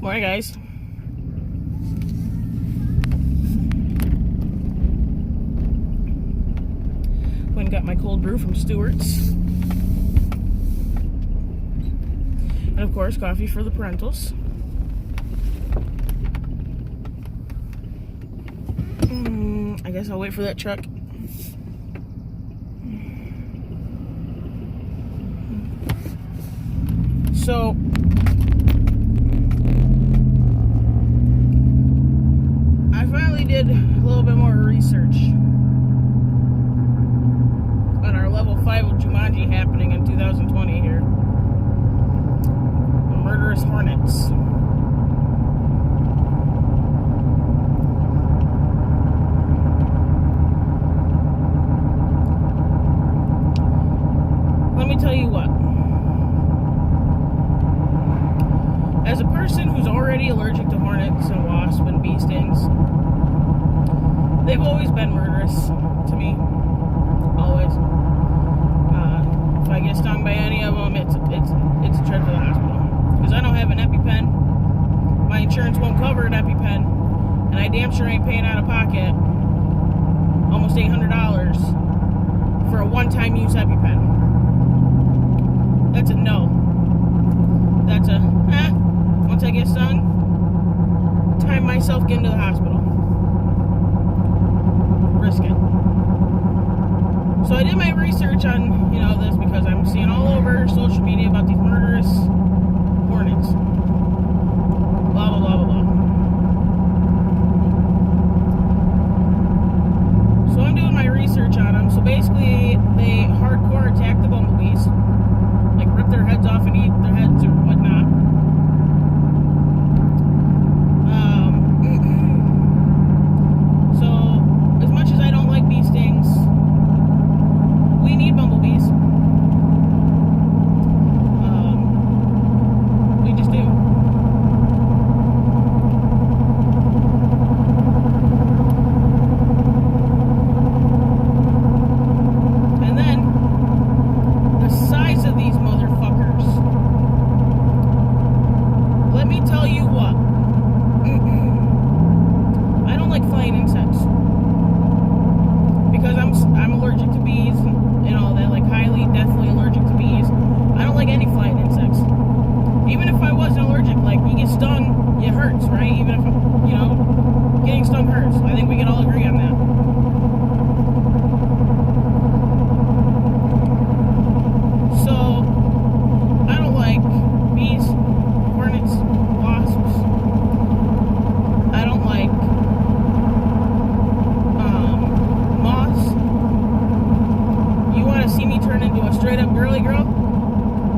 Morning, guys. Went and got my cold brew from Stewart's. And of course, coffee for the parentals. I guess I'll wait for that truck. So, I finally did a little bit more research on our level 5 of Jumanji happening in 2020 here. The Murderous Hornets. Let me tell you what. As a person who's already allergic to hornets and wasps and bee stings, they've always been murderous to me. Always. If I get stung by any of them, it's a trip to the hospital. Because I don't have an EpiPen. My insurance won't cover an EpiPen. And I damn sure ain't paying out of pocket almost $800 for a one-time use EpiPen. That's a no. That's a, once I get stung, time myself get into the hospital. Risk it. So I did my research on, this because I'm seeing all over social media about these murderous hornets. Blah, blah, blah, blah, blah. So I'm doing my research on them. So basically, they hardcore attack the bumblebees. Like rip their heads off and eat their heads or whatnot. So as much as I don't like bee stings, we need bumblebees. We just do. And then the size of these motherfuckers. Let me tell you what. I don't like flying insects because I'm allergic to bees and all that. Like highly, deathly allergic to bees. I don't like any flying insects. Even if I wasn't allergic, like you get stung, it hurts, right? Even if getting stung hurts. I think we can all agree on that. So, I don't like bees, hornets, wasps. I don't like moths. You want to see me turn into a straight up girly girl?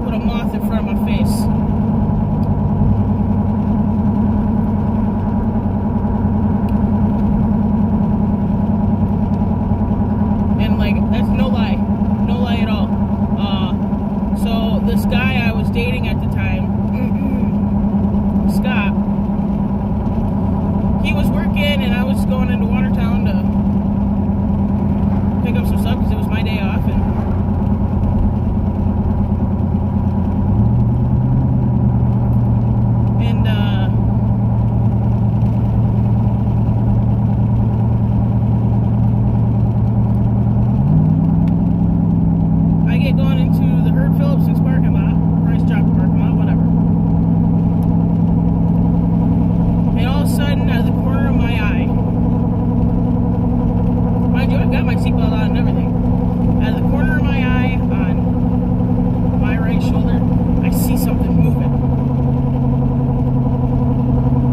Put a moth in front of my face. And that's no lie. No lie at all. So this guy I was dating at the time, Scott, he was working and I was going into Watertown to pick up some stuff because it was my day off. And I get going into the Herb Phillipson's parking lot, Price Chopper parking lot, whatever. And all of a sudden, out of the corner of my eye, mind you, I've got my seatbelt on and everything. Out of the corner of my eye, on my right shoulder, I see something moving.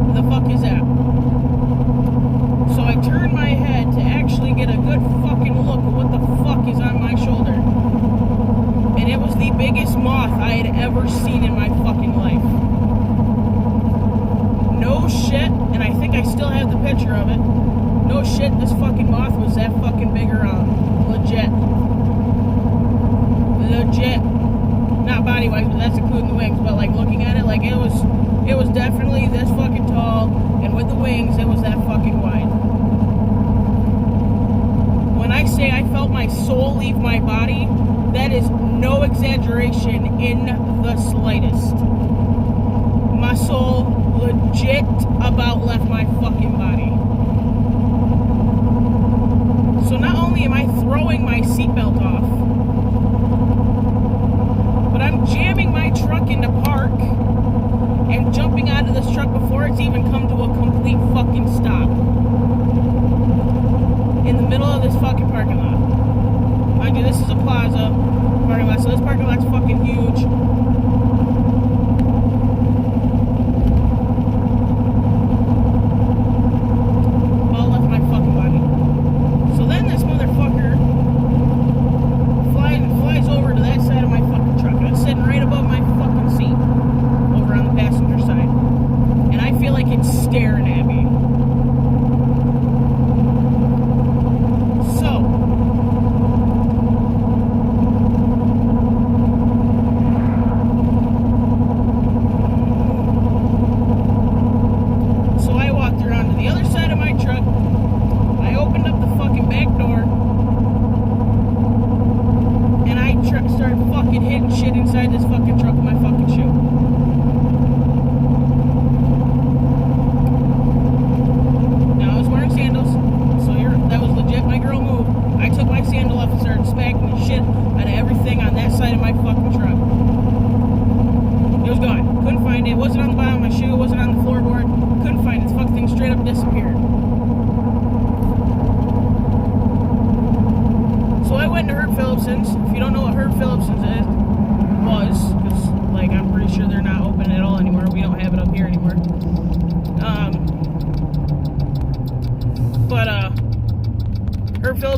What the fuck is that? So I turn my head to actually get a good fucking look at what the fuck is on my shoulder. And it was the biggest moth I had ever seen in my fucking life. No shit, and I think I still have the picture of it. No shit, this fucking moth was that fucking big around. Legit. Legit. Not body-wise, but that's including the wings. But looking at it, it was definitely this fucking tall, and with the wings, it was that fucking wide. When I say I felt my soul leave my body, that is no exaggeration in the slightest. My soul legit about left my fucking body. So not only am I throwing my seatbelt off, but I'm jamming my truck into park and jumping out of this truck before it's even come to a complete fucking stop. In the middle of this fucking parking lot. Mind you, this is a plaza parking lot, so this parking lot's fucking huge. All left my fucking body. So then this motherfucker flies over to that side of my fucking truck. And it's sitting right above my fucking seat. Over on the passenger side. And I feel like it's staring at me.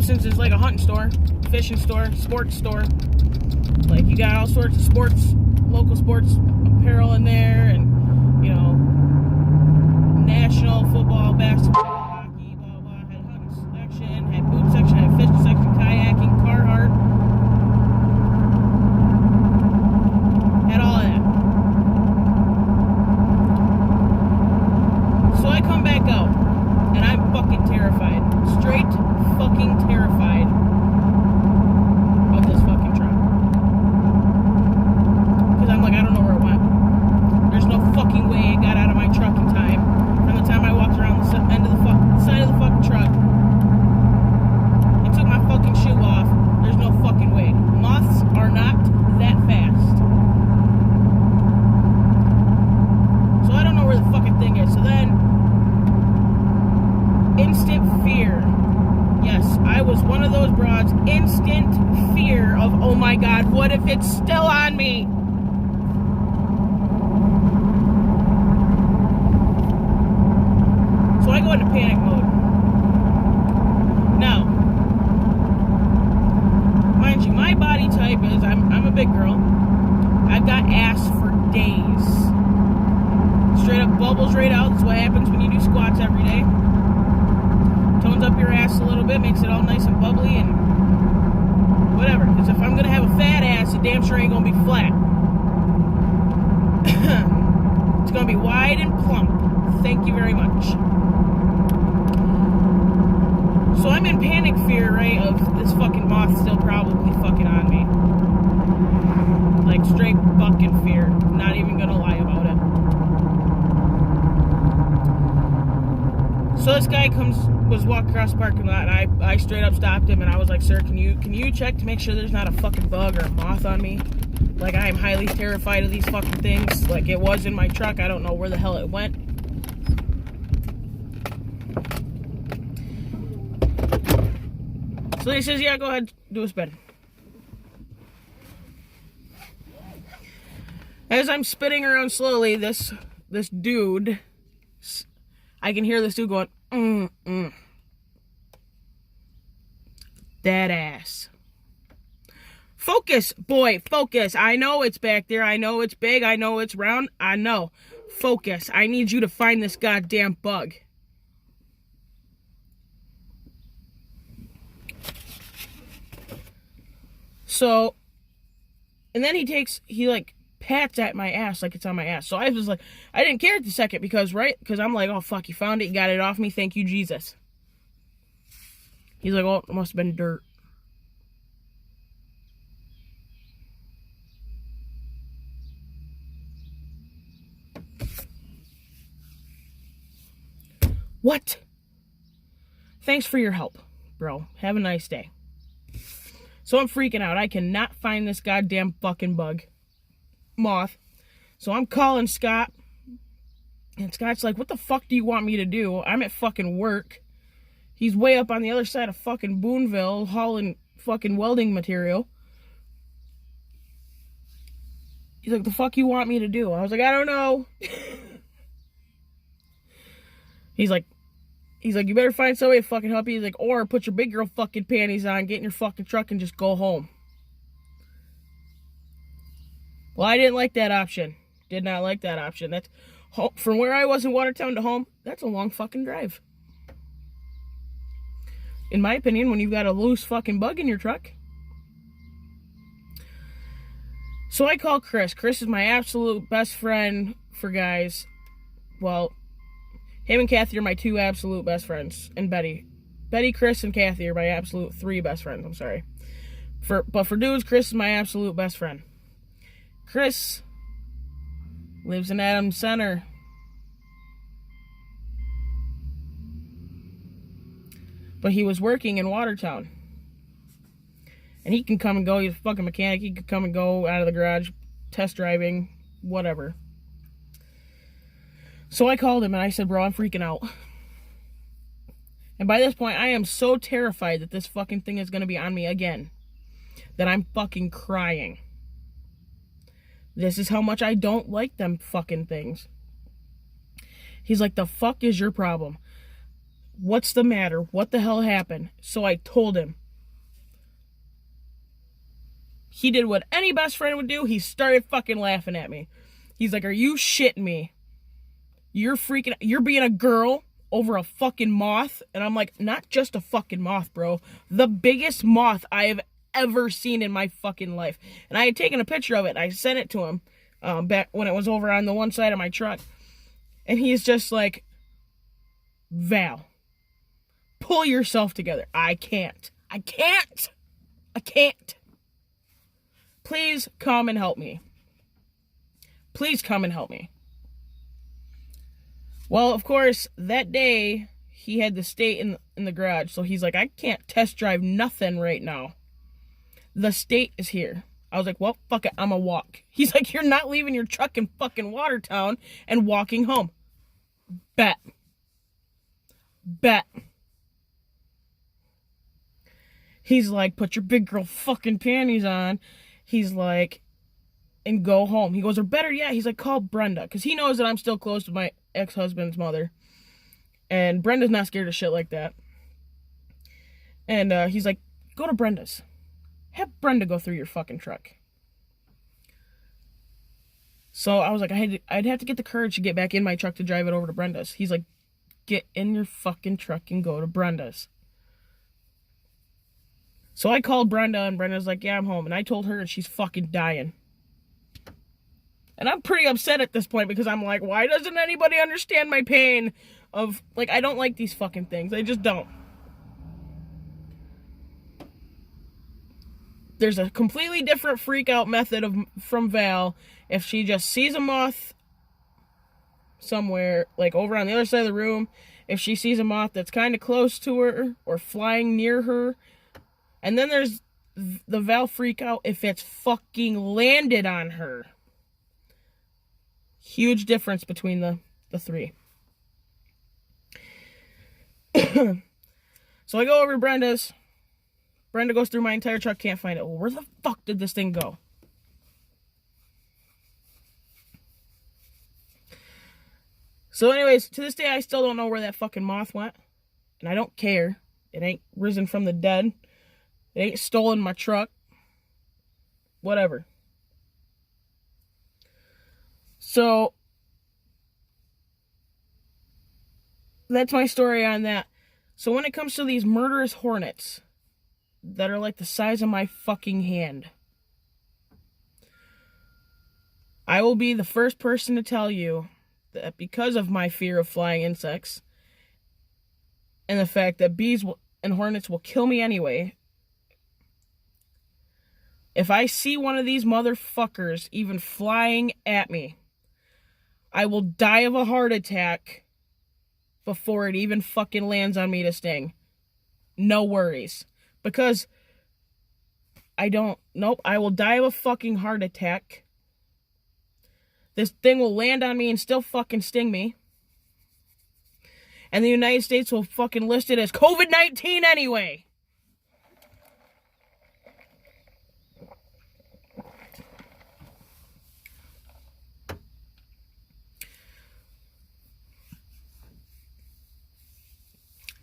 Is like a hunting store, fishing store, sports store. Like, you got all sorts of sports, local sports apparel in there, and, you know, national football, basketball, hockey, blah, blah. Had hunting section, had boot section, had fishing section, kayaking, Carhartt. Had all of that. So I come back out, and I'm fucking terrified. Straight fucking terrified of this fucking truck. Because I'm like, I don't know where it went. There's no fucking way it got out of my truck in time. From the time I walked around the end of the side of the fucking truck and took my fucking shoe off, there's no fucking way. Moths are not that fast. So I don't know where the fucking thing is. So then, instant fear. Yes, I was one of those broads. Instant fear of, oh my God, what if it's still on me? So I go into panic mode. Now, mind you, my body type is, I'm a big girl. I've got ass for days. Straight up bubbles right out. That's what happens when you do squats every day. Tones up your ass a little bit, makes it all nice and bubbly and whatever. Because if I'm going to have a fat ass, it damn sure ain't going to be flat. It's going to be wide and plump. Thank you very much. So I'm in panic fear, right, of this fucking moth still probably fucking on me. Like, straight fucking fear. Not even going to lie about it. So this guy was walking across the parking lot, and I straight up stopped him, and I was like, sir, can you check to make sure there's not a fucking bug or a moth on me? Like, I am highly terrified of these fucking things. Like, it was in my truck. I don't know where the hell it went. So he says, yeah, go ahead, do a spin. As I'm spinning around slowly, this dude, I can hear this dude going, that ass. Focus, boy, focus. I know it's back there. I know it's big. I know it's round. I know. Focus. I need you to find this goddamn bug. So, and then he like pats at my ass like it's on my ass. So I was like, I didn't care at the second because I'm like, oh fuck, you found it, you got it off me, thank you Jesus. He's like, oh, it must have been dirt. What? Thanks for your help, bro. Have a nice day. So I'm freaking out. I cannot find this goddamn fucking moth. So I'm calling Scott. And Scott's like, what the fuck do you want me to do? I'm at fucking work. He's way up on the other side of fucking Boonville hauling fucking welding material. He's like, the fuck you want me to do? I was like, I don't know. He's like, you better find somebody to fucking help you. He's like, or put your big girl fucking panties on, get in your fucking truck, and just go home. Well, I didn't like that option. Did not like that option. That's from where I was in Watertown to home, that's a long fucking drive. In my opinion, when you've got a loose fucking bug in your truck. So I call Chris. Chris is my absolute best friend for guys. Well, him and Kathy are my two absolute best friends. And Betty. Betty, Chris, and Kathy are my absolute three best friends. I'm sorry. But for dudes, Chris is my absolute best friend. Chris lives in Adams Center. But he was working in Watertown. And he can come and go. He's a fucking mechanic. He could come and go out of the garage, test driving, whatever. So I called him and I said, bro, I'm freaking out. And by this point, I am so terrified that this fucking thing is going to be on me again that I'm fucking crying. This is how much I don't like them fucking things. He's like, the fuck is your problem? What's the matter? What the hell happened? So I told him. He did what any best friend would do. He started fucking laughing at me. He's like, are you shitting me? You're being a girl over a fucking moth? And I'm like, not just a fucking moth, bro. The biggest moth I have ever seen in my fucking life. And I had taken a picture of it. And I sent it to him back when it was over on the one side of my truck. And he's just like, Val, pull yourself together. I can't. Please come and help me. Please come and help me. Well, of course, that day, he had the state in the garage. So he's like, I can't test drive nothing right now. The state is here. I was like, well, fuck it, I'm a walk. He's like, you're not leaving your truck in fucking Watertown and walking home. Bet. He's like, put your big girl fucking panties on. He's like, and go home. He goes, or better yet, he's like, call Brenda. Because he knows that I'm still close to my ex-husband's mother. And Brenda's not scared of shit like that. And he's like, go to Brenda's. Have Brenda go through your fucking truck. So I was like, I'd have to get the courage to get back in my truck to drive it over to Brenda's. He's like, get in your fucking truck and go to Brenda's. So I called Brenda, and Brenda's like, yeah, I'm home. And I told her, and she's fucking dying. And I'm pretty upset at this point, because I'm like, why doesn't anybody understand my pain of, like, I don't like these fucking things. I just don't. There's a completely different freak out method from Val. If she just sees a moth somewhere, like over on the other side of the room, if she sees a moth that's kind of close to her or flying near her. And then there's the Val freak out if it's fucking landed on her. Huge difference between the three. So I go over to Brenda's. Brenda goes through my entire truck, can't find it. Well, where the fuck did this thing go? So anyways, to this day, I still don't know where that fucking moth went. And I don't care. It ain't risen from the dead. It ain't stolen my truck. Whatever. So, that's my story on that. So when it comes to these murderous hornets that are like the size of my fucking hand, I will be the first person to tell you that because of my fear of flying insects and the fact that bees and hornets will kill me anyway, if I see one of these motherfuckers even flying at me, I will die of a heart attack before it even fucking lands on me to sting. No worries. Because I will die of a fucking heart attack. This thing will land on me and still fucking sting me. And the United States will fucking list it as COVID-19 anyway.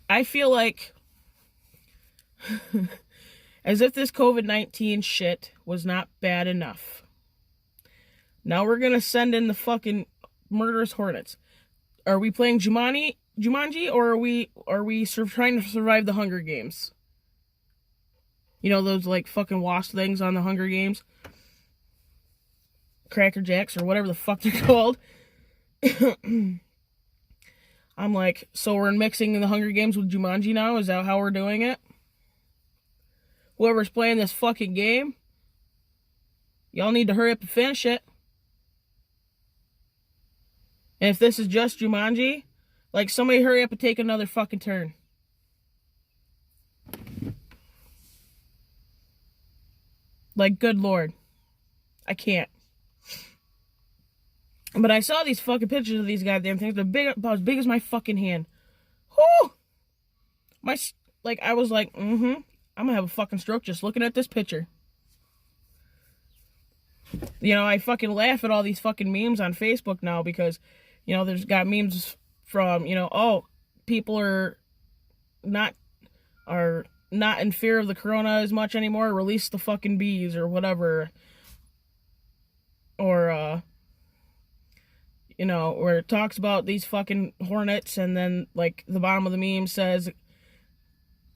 I feel like as if this COVID-19 shit was not bad enough. Now we're gonna send in the fucking Murderous Hornets. Are we playing Jumanji, or are we trying to survive the Hunger Games? You know those like fucking wasp things on the Hunger Games, Cracker Jacks or whatever the fuck they're called. I'm like, so we're mixing the Hunger Games with Jumanji now? Is that how we're doing it? Whoever's playing this fucking game, y'all need to hurry up and finish it. And if this is just Jumanji, like, somebody hurry up and take another fucking turn. Like, good lord. I can't. But I saw these fucking pictures of these goddamn things. They're about as big as my fucking hand. Whoo! I was like, I'm gonna have a fucking stroke just looking at this picture. You know, I fucking laugh at all these fucking memes on Facebook now because, you know, there's got memes from, you know, oh, people are not in fear of the corona as much anymore. Release the fucking bees or whatever. Or, you know, where it talks about these fucking hornets, and then, like, the bottom of the meme says,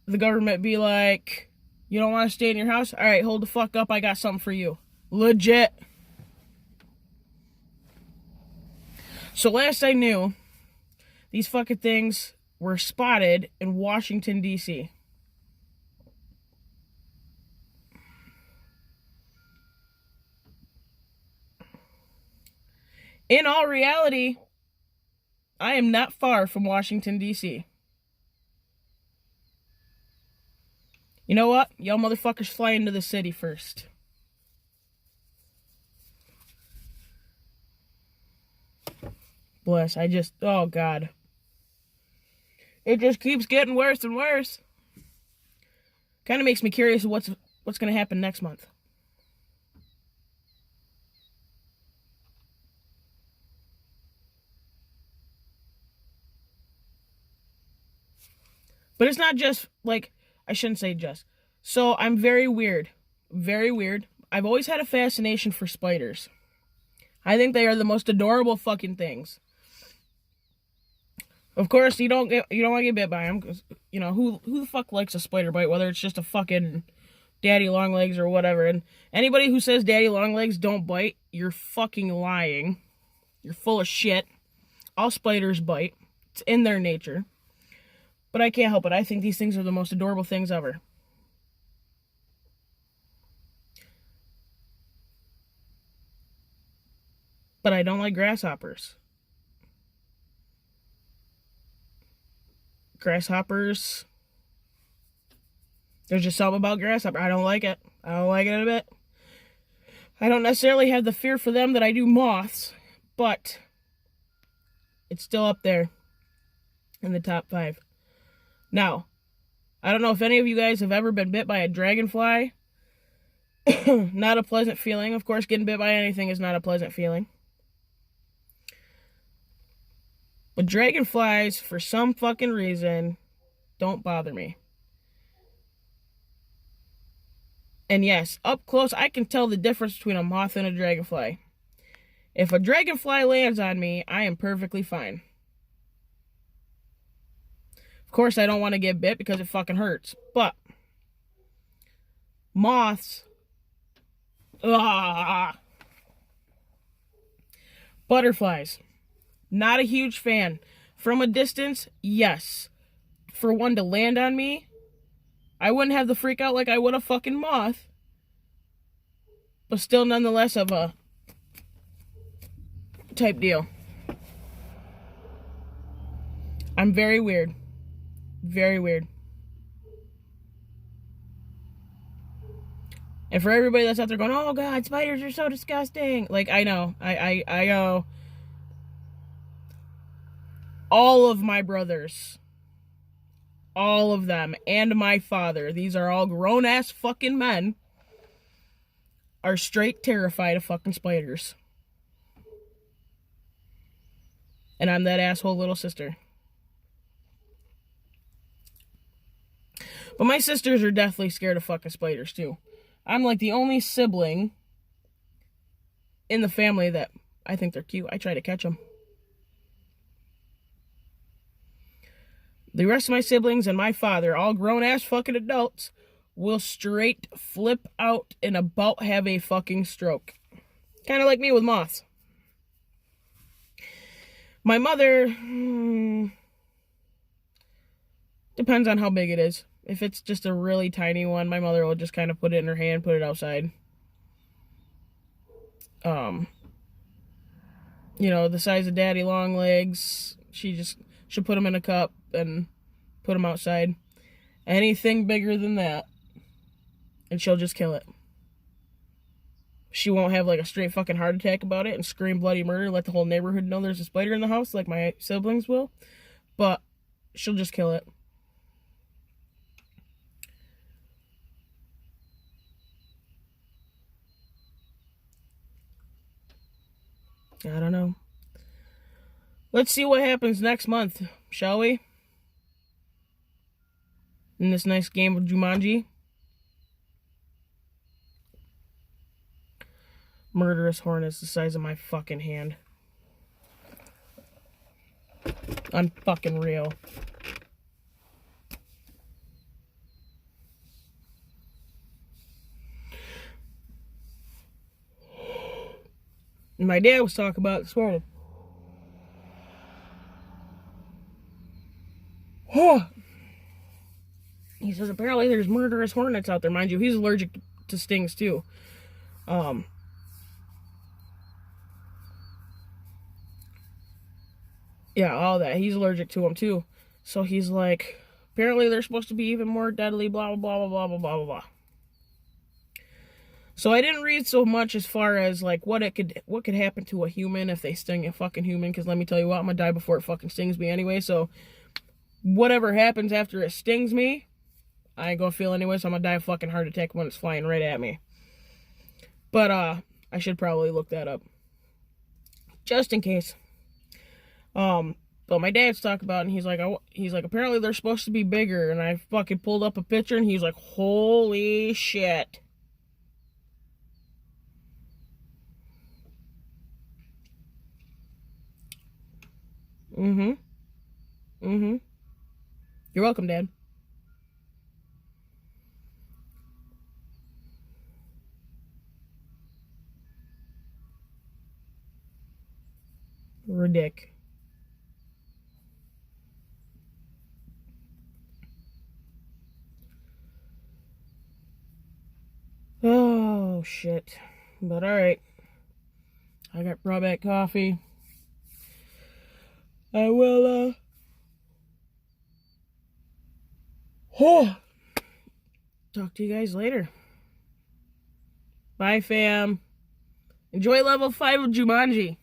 the government be like, you don't want to stay in your house? All right, hold the fuck up. I got something for you. Legit. So last I knew, these fucking things were spotted in Washington, D.C. In all reality, I am not far from Washington, D.C. You know what? Y'all motherfuckers fly into the city first. Bless, oh God. It just keeps getting worse and worse. Kind of makes me curious of what's going to happen next month. But it's not just, like, I shouldn't say just. So, I'm very weird. Very weird. I've always had a fascination for spiders. I think they are the most adorable fucking things. Of course, you don't want to get bit by them, because, you know, who the fuck likes a spider bite, whether it's just a fucking daddy long legs or whatever. And anybody who says daddy long legs don't bite, you're fucking lying. You're full of shit. All spiders bite. It's in their nature. But I can't help it. I think these things are the most adorable things ever. But I don't like grasshoppers. Grasshoppers. There's just something about grasshopper. I don't like it. I don't like it a bit. I don't necessarily have the fear for them that I do moths, but it's still up there in the top 5. Now, I don't know if any of you guys have ever been bit by a dragonfly. Not a pleasant feeling. Of course, getting bit by anything is not a pleasant feeling. But dragonflies, for some fucking reason, don't bother me. And yes, up close, I can tell the difference between a moth and a dragonfly. If a dragonfly lands on me, I am perfectly fine. Of course, I don't want to get bit because it fucking hurts. But moths, butterflies, not a huge fan. From a distance, yes. For one to land on me, I wouldn't have the freak out like I would a fucking moth. But still, nonetheless, of a type deal. I'm very weird. Very weird. And for everybody that's out there going, oh God, spiders are so disgusting. Like, I know. I know. All of my brothers, all of them, and my father, these are all grown-ass fucking men, are straight terrified of fucking spiders. And I'm that asshole little sister. But my sisters are definitely scared of fucking spiders, too. I'm like the only sibling in the family that I think they're cute. I try to catch them. The rest of my siblings and my father, all grown-ass fucking adults, will straight flip out and about have a fucking stroke. Kind of like me with moths. My mother, depends on how big it is. If it's just a really tiny one, my mother will just kind of put it in her hand, put it outside. You know, the size of daddy long legs, she'll put them in a cup and put them outside. Anything bigger than that, and she'll just kill it. She won't have like a straight fucking heart attack about it and scream bloody murder, let the whole neighborhood know there's a spider in the house like my siblings will. But she'll just kill it. I don't know. Let's see what happens next month, shall we? In this nice game of Jumanji. Murderous Hornets the size of my fucking hand. Unfucking real. My dad was talking about it this morning. He says apparently there's murderous hornets out there. Mind you, he's allergic to stings too. Yeah, all that. He's allergic to them too. So he's like, apparently they're supposed to be even more deadly, blah, blah, blah, blah, blah, blah, blah, blah. So I didn't read so much as far as like what could happen to a human if they sting a fucking human, because let me tell you what, I'm gonna die before it fucking stings me anyway. So whatever happens after it stings me, I ain't gonna feel anyway, so I'm gonna die of fucking heart attack when it's flying right at me. But I should probably look that up. Just in case. But my dad's talking about it, and he's like, apparently they're supposed to be bigger, and I fucking pulled up a picture, and he's like, holy shit. You're welcome, Dad. Ridic. Oh, shit. But alright. I got brought back coffee. I will, talk to you guys later. Bye, fam. Enjoy level 5 of Jumanji.